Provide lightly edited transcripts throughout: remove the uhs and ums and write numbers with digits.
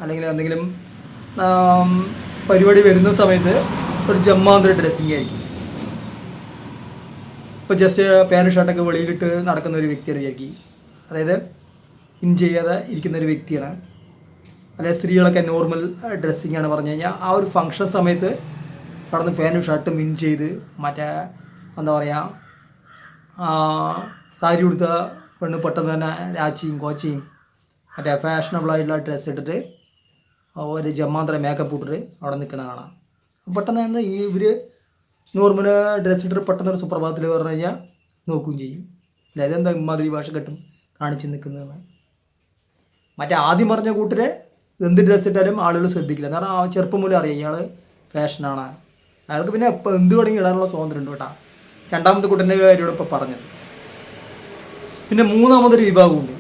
അല്ലെങ്കിൽ എന്തെങ്കിലും പരിപാടി വരുന്ന സമയത്ത് ഒരു ജമ്മാന്തര ഡ്രസ്സിങ് ആയിരിക്കും. ഇപ്പോൾ ജസ്റ്റ് പാൻറ് ഷർട്ടൊക്കെ വെളിയിലിട്ട് നടക്കുന്ന ഒരു വ്യക്തിയാണ് വിചാരിക്കും, അതായത് ഇൻ ചെയ്യാതെ ഇരിക്കുന്ന ഒരു വ്യക്തിയാണ്. അല്ലെങ്കിൽ സ്ത്രീകളൊക്കെ നോർമൽ ഡ്രസ്സിങ്ങാണ് പറഞ്ഞു കഴിഞ്ഞാൽ ആ ഒരു ഫങ്ഷൻ സമയത്ത് കടന്ന് പാൻറ്റും ഷർട്ടും ഇൻ ചെയ്ത് മറ്റേ എന്താ പറയുക സാരി ഉടുത്ത പെണ്ണ് പെട്ടെന്ന് തന്നെ രാച്ചിയും കോച്ചയും മറ്റേ ഫാഷനബിളായിട്ടുള്ള ഡ്രസ്സ് ഇട്ടിട്ട് ഒരു ജമ്മാന്തര മേക്കപ്പ് ഇട്ടിട്ട് അവിടെ നിൽക്കണ കാണാം. പെട്ടെന്ന് തന്നെ ഇവർ നോർമൽ ഡ്രസ്സ് ഇട്ടിട്ട് പെട്ടെന്ന് ഒരു സുപ്രഭാതത്തിൽ പറഞ്ഞു കഴിഞ്ഞാൽ നോക്കുകയും ചെയ്യും, അല്ലെ അതെന്താ ഇമാതിരി ഭാഷ കെട്ടും കാണിച്ച് നിൽക്കുന്നതെന്ന്. മറ്റേ ആദ്യം പറഞ്ഞ കൂട്ടരെ എന്ത് ഡ്രസ്സ് ഇട്ടാലും ആളുകൾ ശ്രദ്ധിക്കില്ല. കാരണം ആ ചെറുപ്പം മൂലം അറിയാം ഇയാൾ ഫാഷനാണ്, അയാൾക്ക് പിന്നെ ഇപ്പോൾ എന്ത് വേണമെങ്കിൽ ഇടാനുള്ള സ്വാതന്ത്ര്യം ഉണ്ട് കേട്ടോ. രണ്ടാമത്തെ കൂട്ടൻ്റെ കാര്യമാണ് ഇപ്പോൾ പറഞ്ഞത്. പിന്നെ മൂന്നാമതൊരു വിഭാഗമുണ്ട്.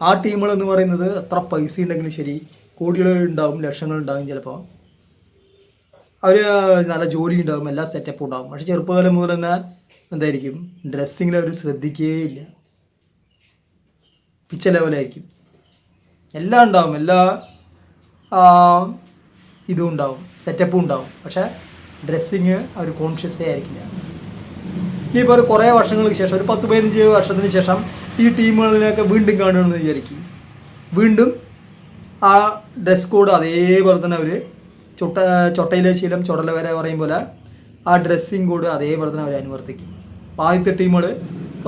ആ ടീമുകളെന്ന് പറയുന്നത് എത്ര പൈസ ഉണ്ടെങ്കിലും ശരി, കോടികൾ ഉണ്ടാവും, ലക്ഷങ്ങൾ ഉണ്ടാവും, ചിലപ്പോൾ അവർ നല്ല ജോലി ഉണ്ടാവും, എല്ലാ സെറ്റപ്പും ഉണ്ടാവും. പക്ഷെ ചെറുപ്പകാലം മുതൽ തന്നെ എന്തായിരിക്കും ഡ്രസ്സിങ്ങിൽ അവർ ശ്രദ്ധിക്കുകയില്ല, പിച്ച ലെവലായിരിക്കും. എല്ലാം ഉണ്ടാവും, എല്ലാ ഇതും ഉണ്ടാവും, സെറ്റപ്പും ഉണ്ടാവും, പക്ഷേ ഡ്രസ്സിങ് അവർ കോൺഷ്യസേ ആയിരിക്കില്ല. ഇനിയിപ്പോൾ ഒരു കുറേ വർഷങ്ങൾക്ക് ശേഷം, ഒരു 10-15 വർഷത്തിന് ശേഷം ഈ ടീമുകളിനെയൊക്കെ വീണ്ടും കാണുമെന്ന് വിചാരിക്കും. വീണ്ടും ആ ഡ്രസ് കോഡ് അതേപോലെ തന്നെ അവർ ചൊട്ടയിലെ ശീലം ചുടല വരെ പറയും പോലെ ആ ഡ്രസ്സിങ് കോഡ് അതേപോലെ തന്നെ അവർ അനുവർത്തിക്കും. ആദ്യത്തെ ടീമുകൾ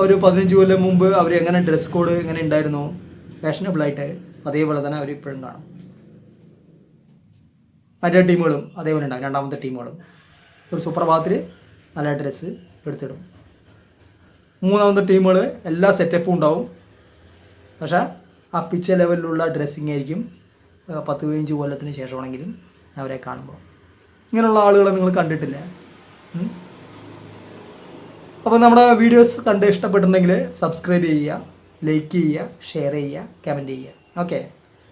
ഒരു 15 കൊല്ലം മുമ്പ് അവർ എങ്ങനെ ഡ്രസ് കോഡ് എങ്ങനെ ഉണ്ടായിരുന്നോ ഫാഷനബിളായിട്ട്, അതേപോലെ തന്നെ അവർ ഇപ്പോഴും കാണും. മറ്റേ ടീമുകളും അതേപോലെ ഉണ്ടാകും. രണ്ടാമത്തെ ടീമുകളും ഒരു സുപ്രഭാതത്തിൽ നല്ല ഡ്രസ്സ് എടുത്തിടും. മൂന്നാമത്തെ ടീമുകൾ എല്ലാ സെറ്റപ്പും ഉണ്ടാവും, പക്ഷേ ആ പിച്ച ലെവലിലുള്ള ഡ്രസ്സിങ് ആയിരിക്കും 10-15 കൊല്ലത്തിന് ശേഷമാണെങ്കിലും അവരെ കാണുമ്പോൾ. ഇങ്ങനെയുള്ള ആളുകളെ നിങ്ങൾ കണ്ടിട്ടില്ല. അപ്പോൾ നമ്മുടെ വീഡിയോസ് കണ്ട് ഇഷ്ടപ്പെട്ടിട്ടുണ്ടെങ്കിൽ സബ്സ്ക്രൈബ് ചെയ്യുക, ലൈക്ക് ചെയ്യുക, ഷെയർ ചെയ്യുക, കമൻറ്റ് ചെയ്യുക. ഓക്കെ,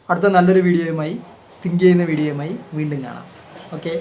അടുത്ത നല്ലൊരു വീഡിയോയുമായി, തിങ്ക് ചെയ്യുന്ന വീഡിയോയുമായി വീണ്ടും കാണാം. ഓക്കെ.